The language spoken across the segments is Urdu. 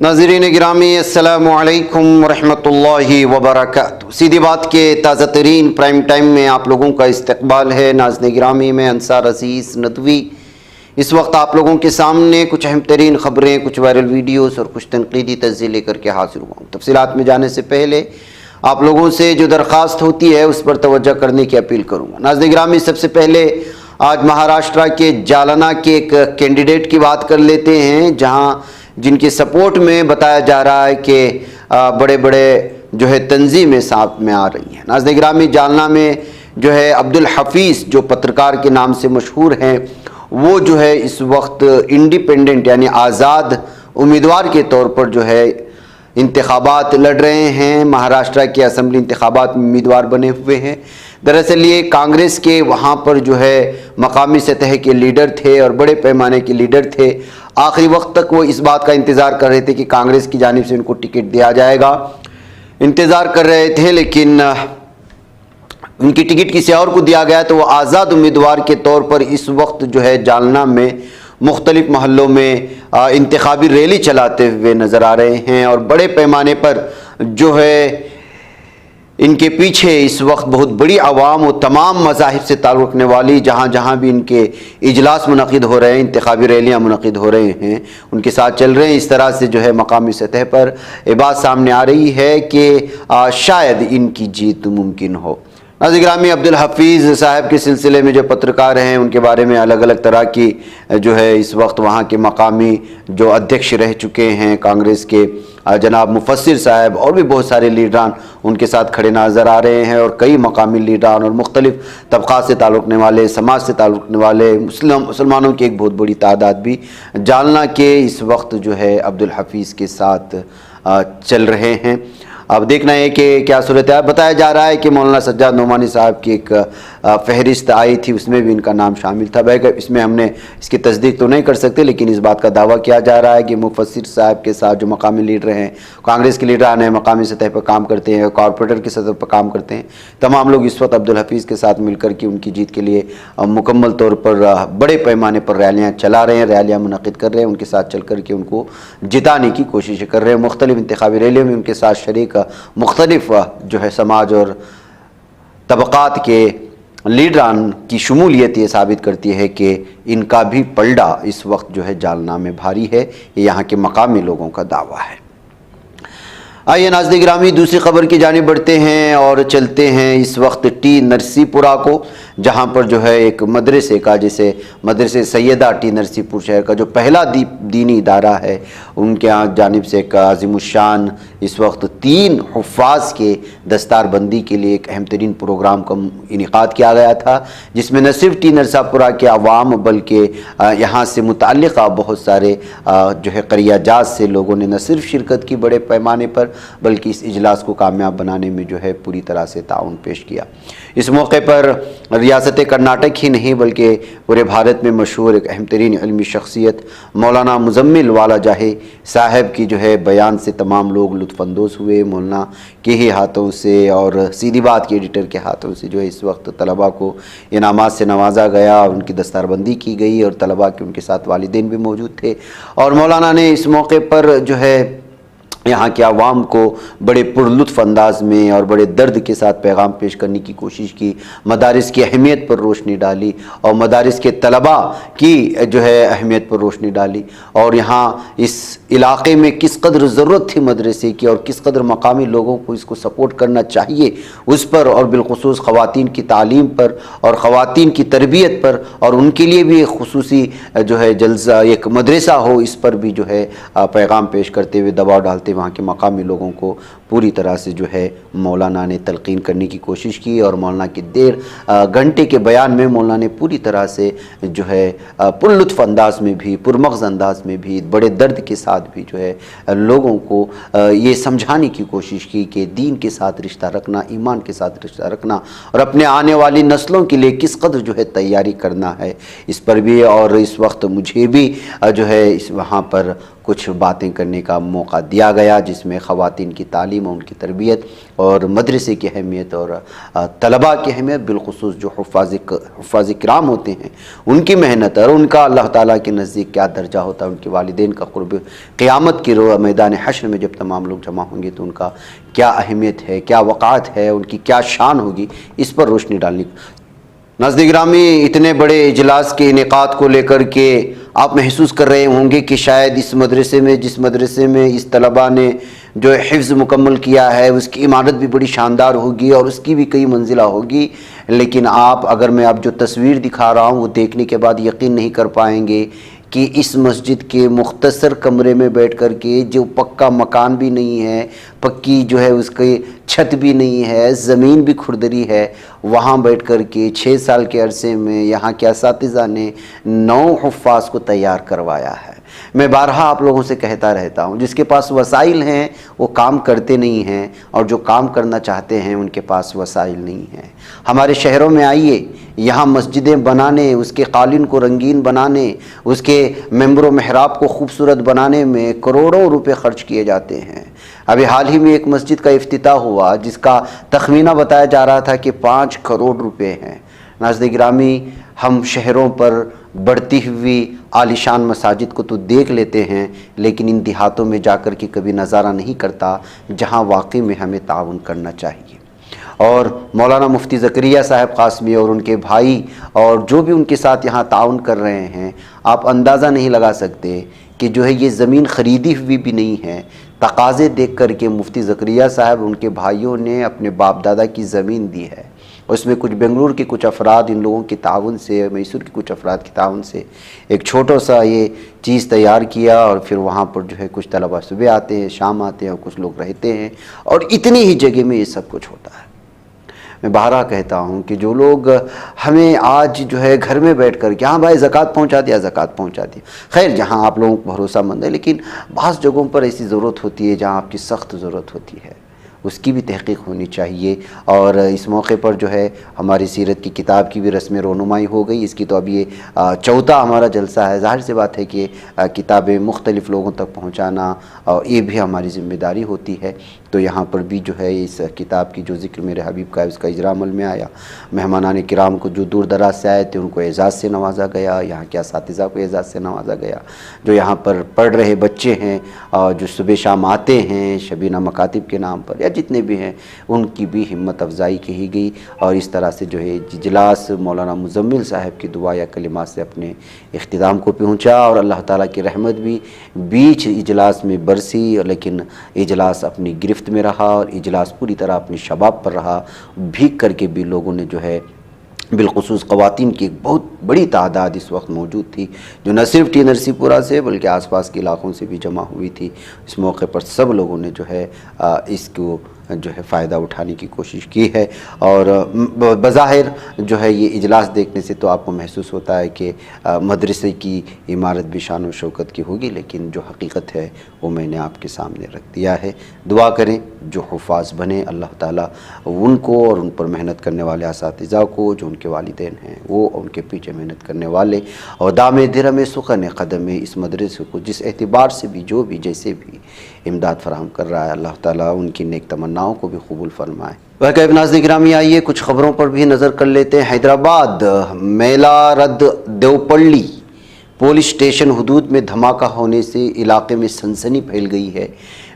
ناظرین گرامی السلام علیکم ورحمۃ وبرکاتہ۔ سیدھی بات کے تازہ ترین پرائم ٹائم میں آپ لوگوں کا استقبال ہے۔ ناظرین گرامی، میں انصار عزیز ندوی اس وقت آپ لوگوں کے سامنے کچھ اہم ترین خبریں، کچھ وائرل ویڈیوز اور کچھ تنقیدی تجزیے لے کر کے حاضر ہوا ہوں۔ تفصیلات میں جانے سے پہلے آپ لوگوں سے جو درخواست ہوتی ہے اس پر توجہ کرنے کی اپیل کروں گا۔ ناظرین گرامی، سب سے پہلے آج مہاراشٹرا کے جالنا کے ایک کینڈیڈیٹ کی بات کر لیتے ہیں، جن کے سپورٹ میں بتایا جا رہا ہے کہ بڑے بڑے جو ہے تنظیمیں ساتھ میں آ رہی ہیں۔ ناظرین گرامی، جالنا میں جو ہے عبدالحفیظ جو پترکار کے نام سے مشہور ہیں، وہ جو ہے اس وقت انڈیپینڈنٹ یعنی آزاد امیدوار کے طور پر جو ہے انتخابات لڑ رہے ہیں۔ مہاراشٹرا کے اسمبلی انتخابات میں امیدوار بنے ہوئے ہیں۔ دراصل یہ کانگریس کے وہاں پر جو ہے مقامی سطح کے لیڈر تھے اور بڑے پیمانے کے لیڈر تھے۔ آخری وقت تک وہ اس بات کا انتظار کر رہے تھے کہ کانگریس کی جانب سے ان کو ٹکٹ دیا جائے گا، انتظار کر رہے تھے، لیکن ان کی ٹکٹ کسی اور کو دیا گیا تو وہ آزاد امیدوار کے طور پر اس وقت جو ہے جالنا میں مختلف محلوں میں انتخابی ریلی چلاتے ہوئے نظر آ رہے ہیں، اور بڑے پیمانے پر جو ہے ان کے پیچھے اس وقت بہت بڑی عوام و تمام مذاہب سے تعلق رکھنے والی جہاں جہاں بھی ان کے اجلاس منعقد ہو رہے ہیں، انتخابی ریلیاں منعقد ہو رہے ہیں، ان کے ساتھ چل رہے ہیں۔ اس طرح سے جو ہے مقامی سطح پر یہ بات سامنے آ رہی ہے کہ شاید ان کی جیت ممکن ہو۔ ناظرین گرامی، عبدالحفیظ صاحب کے سلسلے میں جو پترکار ہیں ان کے بارے میں الگ الگ طرح کی جو ہے اس وقت وہاں کے مقامی جو ادھیکش رہ چکے ہیں کانگریس کے، جناب مفسر صاحب اور بھی بہت سارے لیڈران ان کے ساتھ کھڑے نظر آ رہے ہیں، اور کئی مقامی لیڈران اور مختلف طبقات سے تعلق رکھنے والے، سماج سے تعلق رکھنے والے مسلمانوں کی ایک بہت بڑی تعداد بھی جالنا کے اس وقت جو ہے عبدالحفیظ کے ساتھ چل رہے ہیں۔ اب دیکھنا ہے کہ کیا صورت ہے۔ بتایا جا رہا ہے کہ مولانا سجاد نعمانی صاحب کی ایک فہرست آئی تھی، اس میں بھی ان کا نام شامل تھا۔ اس میں ہم نے اس کی تصدیق تو نہیں کر سکتے، لیکن اس بات کا دعویٰ کیا جا رہا ہے کہ مفسر صاحب کے ساتھ جو مقامی لیڈر ہیں، کانگریس کے لیڈران ہیں، مقامی سطح پر کام کرتے ہیں، کارپوریٹر کی سطح پر کام کرتے ہیں، تمام لوگ اس وقت عبدالحفیظ کے ساتھ مل کر کے ان کی جیت کے لیے مکمل طور پر بڑے پیمانے پر ریلیاں چلا رہے ہیں، ریلیاں منعقد کر رہے ہیں، ان کے ساتھ چل کر کے ان کو جتانے کی کوشش کر رہے ہیں۔ مختلف انتخابی ریلیوں میں ان کے ساتھ شریک مختلف جو ہے سماج اور طبقات کے لیڈران کی شمولیت یہ ثابت کرتی ہے کہ ان کا بھی پلڑا اس وقت جو ہے جالنا میں بھاری ہے، یہ یہاں کے مقامی لوگوں کا دعویٰ ہے۔ آئیے ناظرین گرامی، دوسری خبر کی جانب بڑھتے ہیں اور چلتے ہیں اس وقت ٹی نرسی پورہ کو، جہاں پر جو ہے ایک مدرسے کا، جسے مدرسے سیدہ ٹی نرسی پور شہر کا جو پہلا دینی ادارہ ہے، ان کے ہاں جانب سے ایک عظیم الشان اس وقت 3 حفاظ کے دستار بندی کے لیے ایک اہم ترین پروگرام کا انعقاد کیا گیا تھا، جس میں نہ صرف ٹی نرسا پورہ کے عوام بلکہ یہاں سے متعلقہ بہت سارے جو ہے قریہ جات سے لوگوں نے نہ صرف شرکت کی بڑے پیمانے پر، بلکہ اس اجلاس کو کامیاب بنانے میں جو ہے پوری طرح سے تعاون پیش کیا۔ اس موقع پر ریاست کرناٹک ہی نہیں بلکہ پورے بھارت میں مشہور ایک اہم ترین علمی شخصیت مولانا مزمل والا جاہی صاحب کی جو ہے بیان سے تمام لوگ لطف اندوز ہوئے۔ مولانا کے ہی ہاتھوں سے اور سیدھی بات کے ایڈیٹر کے ہاتھوں سے جو ہے اس وقت طلباء کو انعامات سے نوازا گیا، ان کی دستار بندی کی گئی، اور طلباء کے ان کے ساتھ والدین بھی موجود تھے، اور مولانا نے اس موقع پر جو ہے یہاں کے عوام کو بڑے پرلطف انداز میں اور بڑے درد کے ساتھ پیغام پیش کرنے کی کوشش کی، مدارس کی اہمیت پر روشنی ڈالی اور مدارس کے طلباء کی جو ہے اہمیت پر روشنی ڈالی، اور یہاں اس علاقے میں کس قدر ضرورت تھی مدرسے کی اور کس قدر مقامی لوگوں کو اس کو سپورٹ کرنا چاہیے اس پر، اور بالخصوص خواتین کی تعلیم پر اور خواتین کی تربیت پر، اور ان کے لیے بھی ایک خصوصی جو ہے جلسہ، ایک مدرسہ ہو، اس پر بھی جو ہے پیغام پیش کرتے ہوئے دباؤ ڈالتے وہاں کے مقامی لوگوں کو پوری طرح سے جو ہے مولانا نے تلقین کرنے کی کوشش کی، اور مولانا کی 1.5 گھنٹے کے بیان میں مولانا نے پوری طرح سے جو ہے پر لطف انداز میں بھی، پرمغز انداز میں بھی، بڑے درد کے ساتھ بھی جو ہے لوگوں کو یہ سمجھانے کی کوشش کی کہ دین کے ساتھ رشتہ رکھنا، ایمان کے ساتھ رشتہ رکھنا، اور اپنے آنے والی نسلوں کے لیے کس قدر جو ہے تیاری کرنا ہے، اس پر بھی۔ اور اس وقت مجھے بھی جو ہے وہاں پر کچھ باتیں کرنے کا موقع دیا گیا، جس میں خواتین کی تعلیم اور ان کی تربیت اور مدرسے کی اہمیت اور طلباء کی اہمیت، بالخصوص جو حفاظ کرام ہوتے ہیں ان کی محنت اور ان کا اللہ تعالیٰ کے نزدیک کیا درجہ ہوتا ہے، ان کے والدین کا قرب قیامت کی میدان حشر میں جب تمام لوگ جمع ہوں گے تو ان کا کیا اہمیت ہے، کیا وقعت ہے، ان کی کیا شان ہوگی، اس پر روشنی ڈالنی۔ ناظرین گرامی، اتنے بڑے اجلاس کے انعقاد کو لے کر کے آپ محسوس کر رہے ہوں گے کہ شاید اس مدرسے میں، جس مدرسے میں اس طلباء نے جو حفظ مکمل کیا ہے، اس کی عمارت بھی بڑی شاندار ہوگی اور اس کی بھی کئی منزلہ ہوگی، لیکن اگر میں جو تصویر دکھا رہا ہوں وہ دیکھنے کے بعد یقین نہیں کر پائیں گے کہ اس مسجد کے مختصر کمرے میں بیٹھ کر کے، جو پکا مکان بھی نہیں ہے، پکی جو ہے اس کی چھت بھی نہیں ہے، زمین بھی کھردری ہے، وہاں بیٹھ کر کے 6 سال کے عرصے میں یہاں کے اساتذہ نے 9 حفاظ کو تیار کروایا ہے۔ میں بارہا آپ لوگوں سے کہتا رہتا ہوں، جس کے پاس وسائل ہیں وہ کام کرتے نہیں ہیں، اور جو کام کرنا چاہتے ہیں ان کے پاس وسائل نہیں ہیں۔ ہمارے شہروں میں آئیے، یہاں مسجدیں بنانے، اس کے قالین کو رنگین بنانے، اس کے ممبر و محراب کو خوبصورت بنانے میں کروڑوں روپے خرچ کیے جاتے ہیں۔ ابھی حال ہی میں ایک مسجد کا افتتاح ہوا جس کا تخمینہ بتایا جا رہا تھا کہ 5 کروڑ روپے ہیں۔ ناظرین گرامی، ہم شہروں پر بڑھتی ہوئی عالیشان مساجد کو تو دیکھ لیتے ہیں، لیکن ان دیہاتوں میں جا کر کے کبھی نظارہ نہیں کرتا جہاں واقعی میں ہمیں تعاون کرنا چاہیے۔ اور مولانا مفتی زکریا صاحب قاسمی اور ان کے بھائی اور جو بھی ان کے ساتھ یہاں تعاون کر رہے ہیں، آپ اندازہ نہیں لگا سکتے کہ جو ہے یہ زمین خریدی ہوئی بھی نہیں ہے۔ تقاضے دیکھ کر کے مفتی زکریا صاحب ان کے بھائیوں نے اپنے باپ دادا کی زمین دی ہے۔ اس میں کچھ بنگلور کے کچھ افراد ان لوگوں کے تعاون سے، میسور کے کچھ افراد کے تعاون سے ایک چھوٹا سا یہ چیز تیار کیا، اور پھر وہاں پر جو ہے کچھ طلبہ صبح آتے ہیں، شام آتے ہیں، اور کچھ لوگ رہتے ہیں، اور اتنی ہی جگہ میں یہ سب کچھ ہوتا ہے۔ میں بہرحال کہتا ہوں کہ جو لوگ ہمیں آج جو ہے گھر میں بیٹھ کر کہ ہاں بھائی زکوٰۃ پہنچا دیا، زکوٰۃ پہنچا دیا، خیر جہاں آپ لوگوں کو بھروسہ مند ہے، لیکن بعض جگہوں پر ایسی ضرورت ہوتی ہے جہاں آپ کی سخت ضرورت ہوتی ہے، اس کی بھی تحقیق ہونی چاہیے۔ اور اس موقع پر جو ہے ہماری سیرت کی کتاب کی بھی رسم رونمائی ہو گئی۔ اس کی تو اب یہ 4تھا ہمارا جلسہ ہے۔ ظاہر سی بات ہے کہ کتابیں مختلف لوگوں تک پہنچانا یہ بھی ہماری ذمہ داری ہوتی ہے۔ تو یہاں پر بھی جو ہے اس کتاب کی جو ذکر میرے حبیب کا ہے اس کا اجرا عمل میں آیا۔ مہمانان کرام کو جو دور دراز سے آئے تھے ان کو اعزاز سے نوازا گیا، یہاں کے اساتذہ کو اعزاز سے نوازا گیا، جو یہاں پر پڑھ رہے بچے ہیں جو صبح شام آتے ہیں شبینہ مکاتب کے نام پر، یا جتنے بھی ہیں، ان کی بھی ہمت افزائی کی گئی۔ اور اس طرح سے جو ہے اجلاس مولانا مزمل صاحب کی دعا یا کلمات سے اپنے اختتام کو پہنچا، اور اللہ تعالیٰ کی رحمت بھی بیچ اجلاس میں برسی، لیکن اجلاس اپنی گرفت میں رہا، اور اجلاس پوری طرح اپنی شباب پر رہا۔ بھیگ کر کے بھی لوگوں نے جو ہے، بالخصوص خواتین کی ایک بہت بڑی تعداد اس وقت موجود تھی، جو نہ صرف ٹی نرسی پورہ سے بلکہ آس پاس کے علاقوں سے بھی جمع ہوئی تھی۔ اس موقع پر سب لوگوں نے جو ہے اس کو جو ہے فائدہ اٹھانے کی کوشش کی ہے، اور بظاہر جو ہے یہ اجلاس دیکھنے سے تو آپ کو محسوس ہوتا ہے کہ مدرسے کی عمارت بھی شان و شوکت کی ہوگی، لیکن جو حقیقت ہے وہ میں نے آپ کے سامنے رکھ دیا ہے۔ دعا کریں جو حفاظ بنے، اللہ تعالیٰ ان کو اور ان پر محنت کرنے والے اساتذہ کو، جو ان کے والدین ہیں وہ ان کے پیچھے محنت کرنے والے، اور دام درہم سخن قدم اس مدرسے کو جس اعتبار سے بھی، جو بھی جیسے بھی امداد فراہم کر رہا ہے، اللہ تعالیٰ ان کی نیک تمناؤں کو بھی قبول فرمائے۔ واقعی ناظرین گرامی، آئیے کچھ خبروں پر بھی نظر کر لیتے ہیں۔ حیدرآباد میلا رد دیوپلی پولیس اسٹیشن حدود میں دھماکہ ہونے سے علاقے میں سنسنی پھیل گئی ہے۔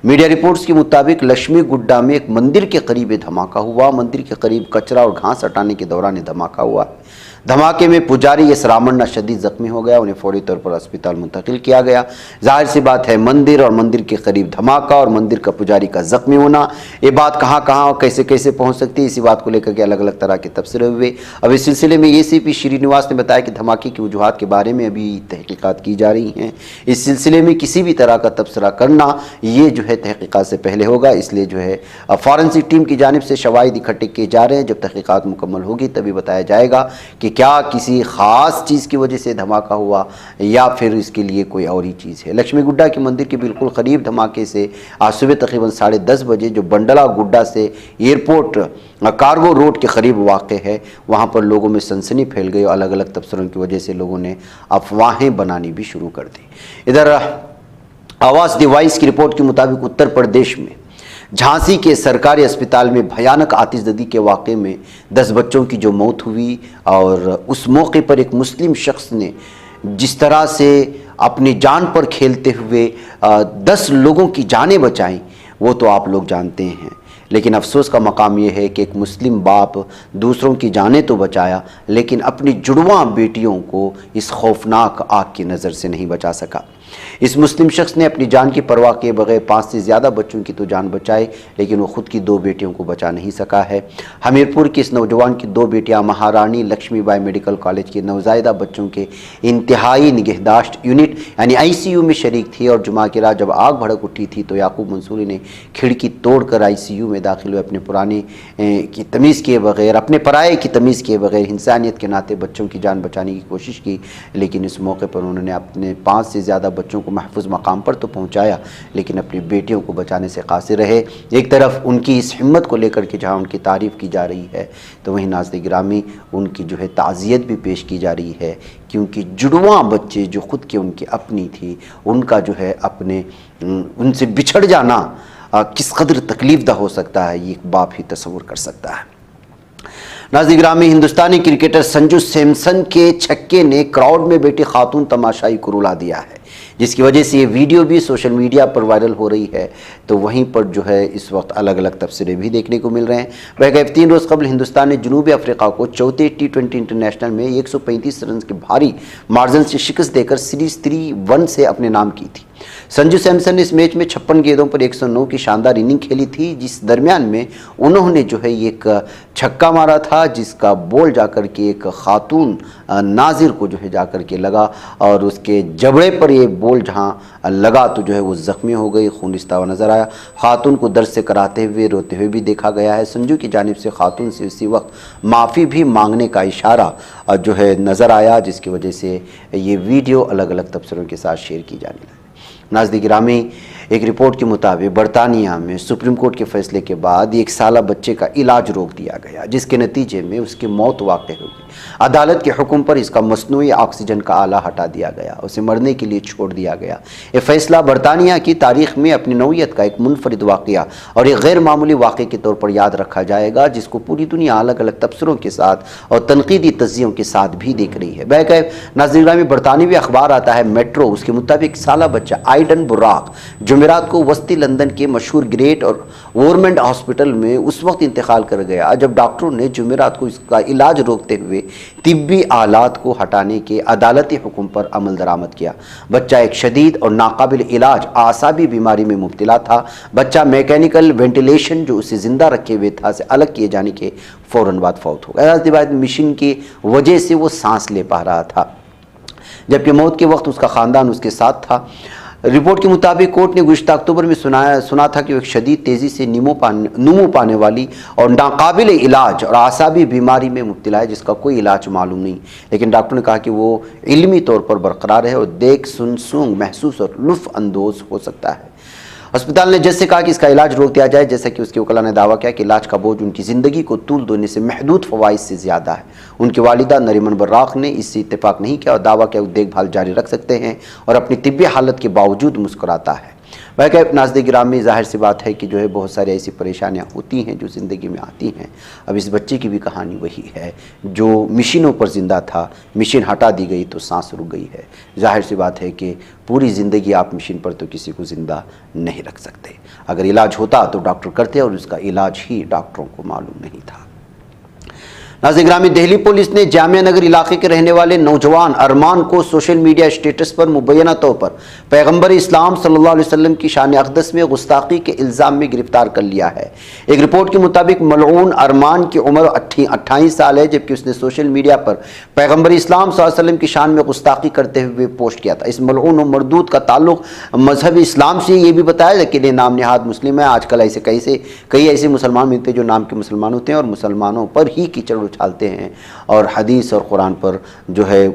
میڈیا رپورٹس کے مطابق لکشمی گڈا میں ایک مندر کے قریب یہ دھماکہ ہوا۔ مندر کے قریب کچرا اور گھاس ہٹانے کے دوران یہ دھماکہ ہوا۔ دھماکے میں پجاری یس رامنہ شدید زخمی ہو گیا، انہیں فوری طور پر اسپتال منتقل کیا گیا۔ ظاہر سی بات ہے، مندر اور مندر کے قریب دھماکہ اور مندر کا پجاری کا زخمی ہونا، یہ بات کہاں کہاں اور کیسے کیسے پہنچ سکتی ہے، اسی بات کو لے کر کے الگ الگ طرح کے تبصرے ہوئے۔ اب اس سلسلے میں اے سی پی شری نواس نے بتایا کہ دھماکے کی وجوہات کے بارے میں ابھی تحقیقات کی جا رہی ہیں۔ اس سلسلے میں کسی بھی طرح کا تبصرہ کرنا یہ جو ہے تحقیقات سے پہلے ہوگا، اس لیے جو ہے فارنسک ٹیم کی جانب سے شواہد اکٹھے کیے جا رہے ہیں۔ جب تحقیقات مکمل ہوگی تبھی بتایا جائے گا کہ کیا کسی خاص چیز کی وجہ سے دھماکہ ہوا یا پھر اس کے لیے کوئی اور ہی چیز ہے۔ لکشمی گڈا کے مندر کے بالکل قریب دھماکے سے آج صبح تقریباً 10:30 بجے جو بنڈلا گڈا سے ایئرپورٹ کارگو روڈ کے قریب واقع ہے، وہاں پر لوگوں میں سنسنی پھیل گئی، اور الگ الگ تبصروں کی وجہ سے لوگوں نے افواہیں بنانی بھی شروع کر دی۔ ادھر آواز ڈیوائس کی رپورٹ کے مطابق اتر پردیش میں جھانسی کے سرکاری اسپتال میں بھیانک آتش زدی کے واقعے میں 10 بچوں کی جو موت ہوئی، اور اس موقع پر ایک مسلم شخص نے جس طرح سے اپنی جان پر کھیلتے ہوئے 10 لوگوں کی جانیں بچائیں، وہ تو آپ لوگ جانتے ہیں۔ لیکن افسوس کا مقام یہ ہے کہ ایک مسلم باپ دوسروں کی جانیں تو بچایا، لیکن اپنی جڑواں بیٹیوں کو اس خوفناک آگ کی نظر سے نہیں بچا سکا۔ اس مسلم شخص نے اپنی جان کی پرواہ کیے بغیر 5 سے زیادہ بچوں کی تو جان بچائی، لیکن وہ خود کی 2 بیٹیوں کو بچا نہیں سکا ہے۔ ہمیرپور کے اس نوجوان کی 2 بیٹیاں مہارانی لکشمی بائی میڈیکل کالج کے نوزائیدہ بچوں کے انتہائی نگہداشت یونٹ یعنی ICU میں شریک تھی، اور جمعہ کی رات جب آگ بھڑک اٹھی تھی تو یعقوب منصوری نے کھڑکی توڑ کر ICU میں داخل ہوئے، اپنے پرانے کی تمیز کیے بغیر، اپنے پرائے کی تمیز کیے بغیر انسانیت کے ناطے بچوں کی جان بچانے کی کوشش کی، لیکن اس موقع پر انہوں نے اپنے 5 سے زیادہ بچوں کو محفوظ مقام پر تو پہنچایا، لیکن اپنی بیٹیوں کو بچانے سے قاصر رہے۔ ایک طرف ان کی اس ہمت کو لے کر کے جہاں ان کی تعریف کی جا رہی ہے، تو وہیں ناظرین گرامی ان کی جو ہے تعزیت بھی پیش کی جا رہی ہے، کیونکہ جڑواں بچے جو خود کے ان کی اپنی تھی، ان کا جو ہے اپنے ان سے بچھڑ جانا کس قدر تکلیف دہ ہو سکتا ہے، یہ ایک باپ ہی تصور کر سکتا ہے۔ ناظرین گرامی، ہندوستانی کرکٹر سنجو سیمسن کے چھکے نے کراؤڈ میں بیٹھی خاتون تماشائی کو رلا دیا ہے، جس کی وجہ سے یہ ویڈیو بھی سوشل میڈیا پر وائرل ہو رہی ہے۔ تو وہیں پر جو ہے اس وقت الگ الگ تبصرے بھی دیکھنے کو مل رہے ہیں۔ بہرکیف 3 روز قبل ہندوستان نے جنوبی افریقہ کو چوتھے T20 انٹرنیشنل میں 135 رنز کے بھاری مارجن سے شکست دے کر سیریز 3-1 سے اپنے نام کی تھی۔ سنجو سیمسن نے اس میچ میں 56 گیندوں پر 109 کی شاندار اننگ کھیلی تھی، جس درمیان میں انہوں نے جو ہے ایک چھکا مارا تھا، جس کا بول جا کر کے ایک خاتون ناظر کو جو ہے جا کر کے لگا، اور اس کے جبڑے پر یہ بول جہاں لگا تو جو ہے وہ زخمی ہو گئی، خون رستا ہوا نظر آیا۔ خاتون کو درد سے کراتے ہوئے روتے ہوئے بھی دیکھا گیا ہے۔ سنجو کی جانب سے خاتون سے اسی وقت معافی بھی مانگنے کا اشارہ جو ہے نظر آیا، جس کی وجہ سے یہ ویڈیو الگ الگ تبصروں کے ساتھ شیئر کی جانے لگی۔ ناظرین گرامی، ایک رپورٹ کے مطابق برطانیہ میں سپریم کورٹ کے فیصلے کے بعد 1 سالہ بچے کا علاج روک دیا گیا، جس کے نتیجے میں اس کی موت واقع ہو گئی۔ عدالت کے حکم پر اس کا مصنوعی آکسیجن کا آلہ ہٹا دیا گیا، اسے مرنے کے لیے چھوڑ دیا گیا۔ یہ فیصلہ برطانیہ کی تاریخ میں اپنی نوعیت کا ایک منفرد واقعہ اور ایک غیر معمولی واقعے کے طور پر یاد رکھا جائے گا، جس کو پوری دنیا الگ الگ تبصروں کے ساتھ اور تنقیدی تجزیوں کے ساتھ بھی دیکھ رہی ہے۔ بہرکیف ناظرین گرامی، برطانوی اخبار آتا ہے میٹرو، اس کے مطابق سالہ بچہ آئیڈن براق جمعرات کو وسطی لندن کے مشہور گریٹ اور وورمنڈ ہاسپٹل میں اس وقت انتقال کر گیا جب ڈاکٹروں نے جمعرات کو اس کا علاج روکتے ہوئے طبی آلات کو ہٹانے کے عدالتی حکم پر عمل درآمد کیا۔ بچہ ایک شدید اور ناقابل علاج اعصابی بیماری میں مبتلا تھا۔ بچہ میکینیکل وینٹیلیشن جو اسے زندہ رکھے ہوئے تھا سے الگ کیے جانے کے فوراً بعد فوت ہو گیا۔ مشین کی وجہ سے وہ سانس لے پا رہا تھا، جبکہ موت کے وقت اس کا خاندان اس کے ساتھ تھا۔ رپورٹ کے مطابق کورٹ نے گزشتہ اکتوبر میں سنا تھا کہ وہ ایک شدید تیزی سے نمو پانے والی اور ناقابل علاج اور اعصابی بیماری میں مبتلا ہے، جس کا کوئی علاج معلوم نہیں، لیکن ڈاکٹر نے کہا کہ وہ علمی طور پر برقرار ہے اور دیکھ، سن، سونگ، محسوس اور لطف اندوز ہو سکتا ہے۔ اسپتال نے جج سے کہا کہ اس کا علاج روک دیا جائے، جیسا کہ اس کے وکلاء نے دعویٰ کیا کہ علاج کا بوجھ ان کی زندگی کو طول دینے سے محدود فوائد سے زیادہ ہے۔ ان کی والدہ نریمن براق نے اس سے اتفاق نہیں کیا اور دعویٰ کیا وہ دیکھ بھال جاری رکھ سکتے ہیں اور اپنی طبی حالت کے باوجود مسکراتا ہے۔ بہرکیف ناظرین گرامی، ظاہر سی بات ہے کہ جو ہے بہت ساری ایسی پریشانیاں ہوتی ہیں جو زندگی میں آتی ہیں۔ اب اس بچے کی بھی کہانی وہی ہے جو مشینوں پر زندہ تھا، مشین ہٹا دی گئی تو سانس رک گئی ہے۔ ظاہر سی بات ہے کہ پوری زندگی آپ مشین پر تو کسی کو زندہ نہیں رکھ سکتے۔ اگر علاج ہوتا تو ڈاکٹر کرتے اور اس کا علاج ہی ڈاکٹروں کو معلوم نہیں تھا۔ ناظرین گرامی، دہلی پولیس نے جامعہ نگر علاقے کے رہنے والے نوجوان ارمان کو سوشل میڈیا اسٹیٹس پر مبینہ طور پر پیغمبر اسلام صلی اللہ علیہ وسلم کی شان اقدس میں گستاخی کے الزام میں گرفتار کر لیا ہے۔ ایک رپورٹ کے مطابق ملعون ارمان کی عمر 28 سال ہے، جبکہ اس نے سوشل میڈیا پر پیغمبر اسلام صلی اللہ علیہ وسلم کی شان میں گستاخی کرتے ہوئے پوسٹ کیا تھا۔ اس ملعون و مردود کا تعلق مذہب اسلام سے یہ بھی بتایا لیکن یہ نام نہاد مسلم ہے۔ آج کل ایسے کئی ایسے مسلمان ملتے ہیں جو نام کے مسلمان ہوتے ہیں اور مسلمانوں پر ہی کیچڑ اچھالتے ہیں اور حدیث اور قرآن پر جو ہے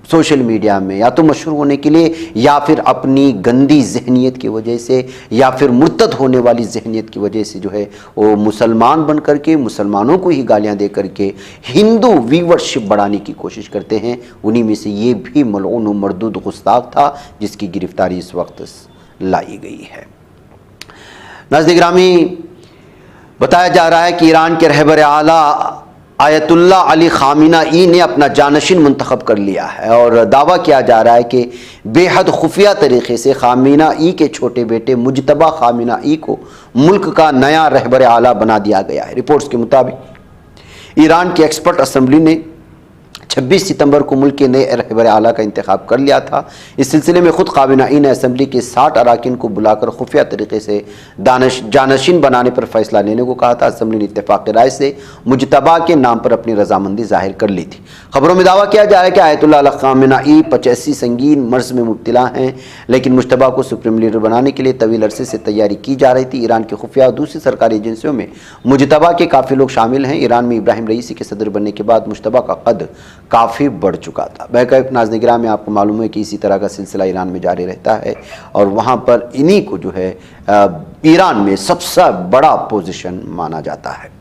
سوشل میڈیا میں یا تو مشہور ہونے کے لیے یا پھر اپنی گندی ذہنیت کی وجہ سے یا پھر مرتد ہونے والی ذہنیت کی وجہ سے جو ہے وہ مسلمان بن کر کے مسلمانوں کو ہی گالیاں دے کر کے ہندو ویورشپ بڑھانے کی کوشش کرتے ہیں۔ انہی میں سے یہ بھی ملعون و مردود گستاخ تھا جس کی گرفتاری اس وقت لائی گئی ہے۔ ناظرین گرامی، بتایا جا رہا ہے کہ ایران کے رہبر اعلیٰ آیت اللہ علی خامنہ نے اپنا جانشین منتخب کر لیا ہے، اور دعویٰ کیا جا رہا ہے کہ بے حد خفیہ طریقے سے خامنہ کے چھوٹے بیٹے مجتبیٰ خامنہ کو ملک کا نیا رہبر اعلیٰ بنا دیا گیا ہے۔ رپورٹس کے مطابق ایران کی ایکسپرٹ اسمبلی نے 26 ستمبر کو ملک کے نئے رہبر اعلیٰ کا انتخاب کر لیا تھا۔ اس سلسلے میں خود خامنہ نے اسمبلی کے 60 اراکین کو بلا کر خفیہ طریقے سے جانشین بنانے پر فیصلہ لینے کو کہا تھا۔ اسمبلی نے اتفاقی رائے سے مجتبیٰ کے نام پر اپنی رضامندی ظاہر کر لی تھی۔ خبروں میں دعویٰ کیا جا رہا ہے کہ آیت اللہ علی خامنہ 85 سنگین مرض میں مبتلا ہیں، لیکن مجتبیٰ کو سپریم لیڈر بنانے کے لیے طویل عرصے سے تیاری کی جا رہی تھی۔ ایران کی خفیہ اور دوسری سرکاری ایجنسیوں میں مجتبیٰ کے کافی لوگ شامل ہیں۔ ایران میں ابراہیم رئیسی کے صدر بننے کے بعد مجتبیٰ کا قد کافی بڑھ چکا تھا۔ بہرکیف ناظرین گرامی، آپ کو معلوم ہے کہ اسی طرح کا سلسلہ ایران میں جاری رہتا ہے، اور وہاں پر انہی کو جو ہے ایران میں سب سے بڑا پوزیشن مانا جاتا ہے۔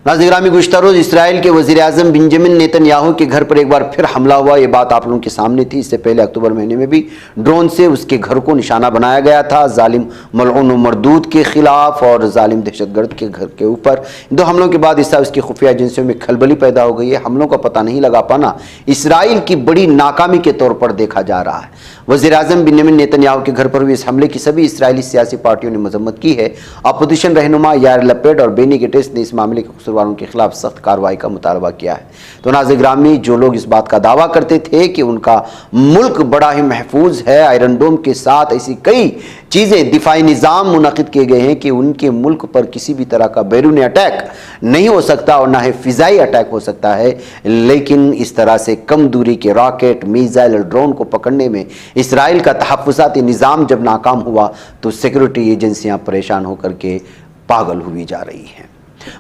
ناظرین گرامی، گزشتہ روز اسرائیل کے وزیر اعظم بنجمن نیتن یاہو کے گھر پر ایک بار پھر حملہ ہوا۔ یہ بات آپ لوگوں کے سامنے تھی۔ اس سے پہلے اکتوبر مہینے میں بھی ڈرون سے اس کے گھر کو نشانہ بنایا گیا تھا۔ ظالم ملعون و مردود کے خلاف اور ظالم دہشت گرد کے گھر کے اوپر دو حملوں کے بعد اس طرح اس کی خفیہ ایجنسیوں میں کھلبلی پیدا ہو گئی ہے۔ حملوں کا پتہ نہیں لگا پانا اسرائیل کی بڑی ناکامی کے طور پر دیکھا جا رہا ہے۔ وزیر اعظم بنیامین نیتن یاہو کے گھر پر ہوئے اس حملے کی سبھی اسرائیلی سیاسی پارٹیوں نے مذمت کی ہے۔ اپوزیشن رہنما یائر لپیڈ اور بینی گیٹس نے اس معاملے کے قصورواروں کے خلاف سخت کارروائی کا مطالبہ کیا ہے۔ تو ناظرین گرامی، جو لوگ اس بات کا دعویٰ کرتے تھے کہ ان کا ملک بڑا ہی محفوظ ہے، آئرن ڈوم کے ساتھ ایسی کئی چیزیں، دفاعی نظام منعقد کیے گئے ہیں کہ ان کے ملک پر کسی بھی طرح کا بیرونی اٹیک نہیں ہو سکتا اور نہ ہی فضائی اٹیک ہو سکتا ہے، لیکن اس طرح سے کم دوری کے راکٹ، میزائل اور ڈرون کو پکڑنے میں اسرائیل کا تحفظاتی نظام جب ناکام ہوا تو سیکورٹی ایجنسیاں پریشان ہو کر کے پاگل ہوئی جا رہی ہیں۔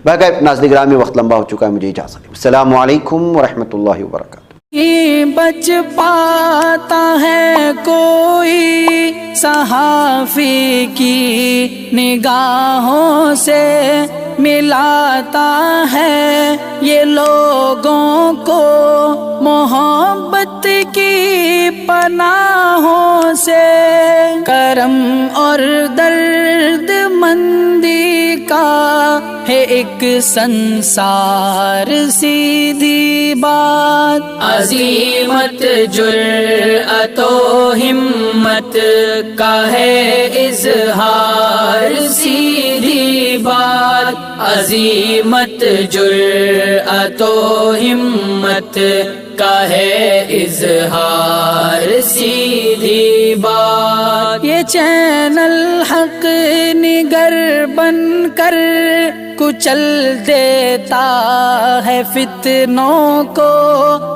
بہرکیف ناظرین گرامی، وقت لمبا ہو چکا ہے، مجھے اجازت دیں۔ السلام علیکم ورحمۃ اللہ وبرکاتہ۔ بچ پاتا ہے کوئی صحافی کی نگاہوں سے، ملاتا ہے یہ لوگوں کو محبت کی پناہوں سے، کرم اور درد مندی کا ہے ایک سنسار، سیدھی بات عظیمت جرأت و ہمت کا ہے اظہار، سیدھی بات عظیمت جرأت و ہمت کا ہے اظہار، سیدھی بات۔ یہ چینل حق نگر بن کر کچل دیتا ہے فتنوں کو،